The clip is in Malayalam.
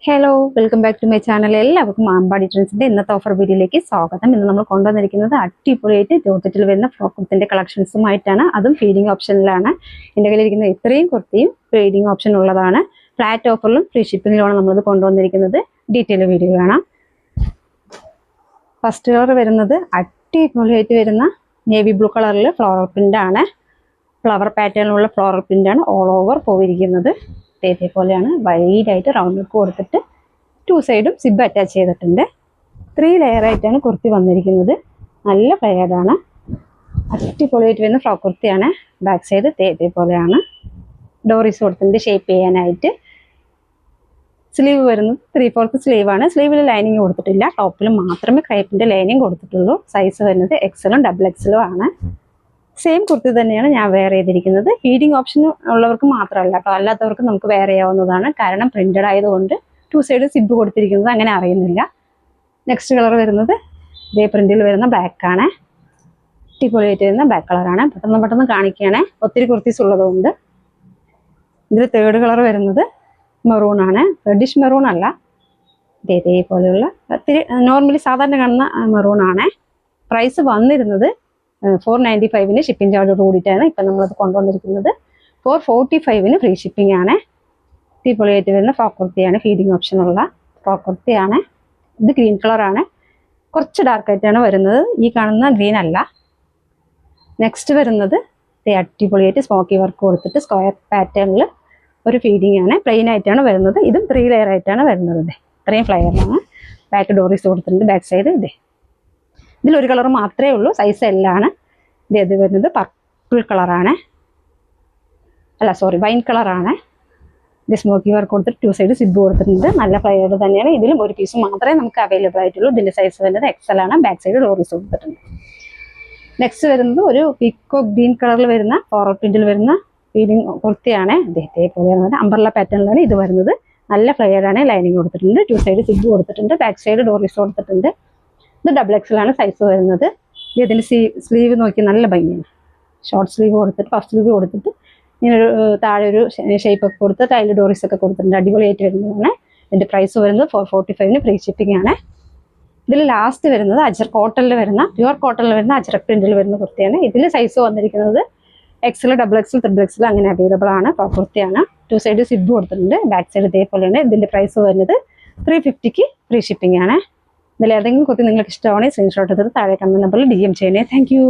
Hello welcome back to my channel. എല്ലാവർക്കും മാമ്പാടി ട്രെൻഡ്സിന്റെ ഇന്നത്തെ ഓഫർ വീഡിയോയിലേക്ക് സ്വാഗതം. ഇന്ന് നമ്മൾ കൊണ്ടുവന്നിരിക്കുന്നത് അടിപൊളിയായിട്ട് ജോർജറ്റിൽ വരുന്ന ഫ്രോക്കത്തിന്റെ കളക്ഷൻസുമായിട്ടാണ്. അതും ഫീഡിംഗ് ഓപ്ഷനിലാണ്. എൻ്റെ കയ്യിലിരിക്കുന്ന ഇത്രയും കുർത്തിയും ഫീഡിംഗ് ഓപ്ഷൻ ഉള്ളതാണ്. ഫ്ലാറ്റ് ഓഫറിലും ഫ്രീ ഷിപ്പിങ്ങിലുമാണ് നമ്മളത് കൊണ്ടുവന്നിരിക്കുന്നത്. ഡീറ്റെയിൽ വീഡിയോ കാണാം. ഫസ്റ്റ് കളർ വരുന്നത് അടിപൊളിയായിട്ട് വരുന്ന നേവി ബ്ലൂ കളറിൽ ഫ്ലോറൽ പ്രിന്റ് ആണ്. ഫ്ലവർ പാറ്റേണിലുള്ള ഫ്ലോറൽ പ്രിന്റ് ആണ് ഓൾ ഓവർ പോയിരിക്കുന്നത്. ഇതേപോലെയാണ് വൈഡായിട്ട് റൗണ്ട് നെക്ക് കൊടുത്തിട്ട് 2 സൈഡും സിബ് അറ്റാച്ച് ചെയ്തിട്ടുണ്ട്. 3 ലെയർ ആയിട്ടാണ് കുർത്തി വന്നിരിക്കുന്നത്. നല്ല ഫ്ലെയർഡാണ്. അടിപൊളിയായിട്ട് വരുന്ന ഫ്രോക്ക് കുർത്തിയാണ്. ബാക്ക് സൈഡ് ഇതേപോലെയാണ്. ഡോറീസ് കൊടുത്തിട്ടുണ്ട് ഷേപ്പ് ചെയ്യാനായിട്ട്. സ്ലീവ് വരുന്നത് 3/4 സ്ലീവാണ്. സ്ലീവിൽ ലൈനിങ് കൊടുത്തിട്ടില്ല. ടോപ്പിൽ മാത്രമേ ക്രൈപ്പിന്റെ ലൈനിങ് കൊടുത്തിട്ടുള്ളൂ. സൈസ് വരുന്നത് എക്സലും ഡബിൾ എക്സലും ആണ്. സെയിം കുർത്തി തന്നെയാണ് ഞാൻ വെയർ ചെയ്തിരിക്കുന്നത്. ഫീഡിംഗ് ഓപ്ഷൻ ഉള്ളവർക്ക് മാത്രമല്ല കേട്ടോ, അല്ലാത്തവർക്ക് നമുക്ക് വെയർ ചെയ്യാവുന്നതാണ്. കാരണം പ്രിന്റഡ് ആയതുകൊണ്ട് 2 സൈഡ് സിബ് കൊടുത്തിരിക്കുന്നത് അങ്ങനെ അറിയുന്നില്ല. നെക്സ്റ്റ് കളർ വരുന്നത് ഇതേ പ്രിന്റിൽ വരുന്ന ബ്ലാക്ക് ആണ്. അടിപൊളിയായിട്ട് വരുന്ന ബ്ലാക്ക് കളറാണ്. പെട്ടെന്ന് കാണിക്കുകയാണ്, ഒത്തിരി കുർത്തീസ് ഉള്ളതുകൊണ്ട്. ഇതിൽ തേർഡ് കളർ വരുന്നത് മെറൂൺ ആണ്. റെഡിഷ് മെറൂൺ അല്ല, ഇതേപോലെയുള്ള ഒത്തിരി നോർമലി സാധാരണ കാണുന്ന മെറൂൺ ആണ്. പ്രൈസ് വന്നിരുന്നത് 495 ഷിപ്പിംഗ് ചാർജോട് കൂടിയിട്ടാണ് ഇപ്പം നമ്മളത് കൊണ്ടുവന്നിരിക്കുന്നത്. 445 ഫ്രീ ഷിപ്പിംഗ് ആണ്. അടിപൊളിയായിട്ട് വരുന്ന ഫ്രോക്ക് കുർത്തിയാണ്. ഫീഡിംഗ് ഓപ്ഷനുള്ള ഫ്രോക്ക് കുർത്തിയാണ്. ഇത് ഗ്രീൻ കളറാണ്. കുറച്ച് ഡാർക്കായിട്ടാണ് വരുന്നത്. ഈ കാണുന്ന ഗ്രീൻ അല്ല. നെക്സ്റ്റ് വരുന്നത് അടിപൊളിയായിട്ട് സ്മോക്കി വർക്ക് കൊടുത്തിട്ട് സ്ക്വയർ പാറ്റേണിൽ ഒരു ഫീഡിംഗ് ആണ്. പ്ലെയിൻ ആയിട്ടാണ് വരുന്നത്. ഇതും 3 ലെയർ ആയിട്ടാണ് വരുന്നത്. ഇത്രയും ഫ്ലെയറിലാണ്. ബാക്ക് ഡോറീസ് കൊടുത്തിട്ടുണ്ട്. ബാക്ക് സൈഡ് ഇതിലൊരു കളർ മാത്രമേ ഉള്ളൂ. സൈസ് എല്ലാണ്. ഇത് വരുന്നത് പർപ്പിൾ കളറാണ്, അല്ല സോറി വൈൻ കളറാണ്. ഇത് സ്മോക്കി വർക്ക് കൊടുത്തിട്ട് 2 സൈഡ് സിബ് കൊടുത്തിട്ടുണ്ട്. നല്ല ഫ്ലെയർ തന്നെയാണ്. ഇതിലും ഒരു പീസ് മാത്രമേ നമുക്ക് അവൈലബിൾ ആയിട്ടുള്ളൂ. ഇതിൻ്റെ സൈസ് വരുന്നത് എക്സൽ ആണ്. ബാക്ക് സൈഡ് ഡോറീസ് കൊടുത്തിട്ടുണ്ട്. നെക്സ്റ്റ് വരുന്നത് ഒരു പീക്കോ ഗ്രീൻ കളറിൽ വരുന്ന ഫ്ലോറൽ പ്രിന്റിൽ വരുന്ന ഫീഡിംഗ് കുർത്തിയാണ്. ഇതേപോലെയാണ് അംബ്രല്ല പാറ്റേണിലാണ് ഇത് വരുന്നത്. നല്ല ഫ്ലെയർ ആണ്. ലൈനിങ് കൊടുത്തിട്ടുണ്ട്. 2 സൈഡ് സിബ് കൊടുത്തിട്ടുണ്ട്. ബാക്ക് സൈഡ് ഡോറീസ് കൊടുത്തിട്ടുണ്ട്. ഇത് ഡബിൾ എക്സലാണ് സൈസ് വരുന്നത്. ഇതിൻ്റെ സ്ലീവ് നോക്കി നല്ല ഭംഗിയാണ്. ഷോർട്ട് സ്ലീവ് കൊടുത്തിട്ട് പഫ് സ്ലീവ് കൊടുത്തിട്ട് ഇങ്ങനൊരു താഴെ ഒരു ഷേപ്പ് ഒക്കെ കൊടുത്ത് ടൈൽ ഡോറീസ് ഒക്കെ കൊടുത്തിട്ടുണ്ട്. അടിപൊളിയായിട്ട് വരുന്നതാണ്. ഇതിൻ്റെ പ്രൈസ് വരുന്നത് 445 ഫ്രീ ഷിപ്പിംഗ് ആണ്. ഇതിൽ ലാസ്റ്റ് വരുന്നത് കോട്ടണിൽ വരുന്ന പ്യുവർ കോട്ടണിൽ വരുന്ന അജ്രക് പ്രിന്റിൽ വരുന്ന കുർത്തിയാണ്. ഇതിൽ സൈസ് വന്നിരിക്കുന്നത് XL double XL triple XL അങ്ങനെ അവൈലബിൾ ആണ്. കുർത്തിയാണ്. 2 സൈഡ് സിബ് കൊടുത്തിട്ടുണ്ട്. ബാക്ക് സൈഡ് ഇതേപോലെയാണ്. ഇതിൻ്റെ പ്രൈസ് വരുന്നത് 350 ഫ്രീ ഷിപ്പിംഗ് ആണ്. ഇതിൽ ഏതെങ്കിലും കുർത്തി നിങ്ങൾക്ക് ഇഷ്ടമാണെങ്കിൽ സ്ക്രീൻഷോട്ട് എടുത്തിട്ട് താഴെ കമന്റ് നമ്പറിൽ DM ചെയ്യണേ. Thank you.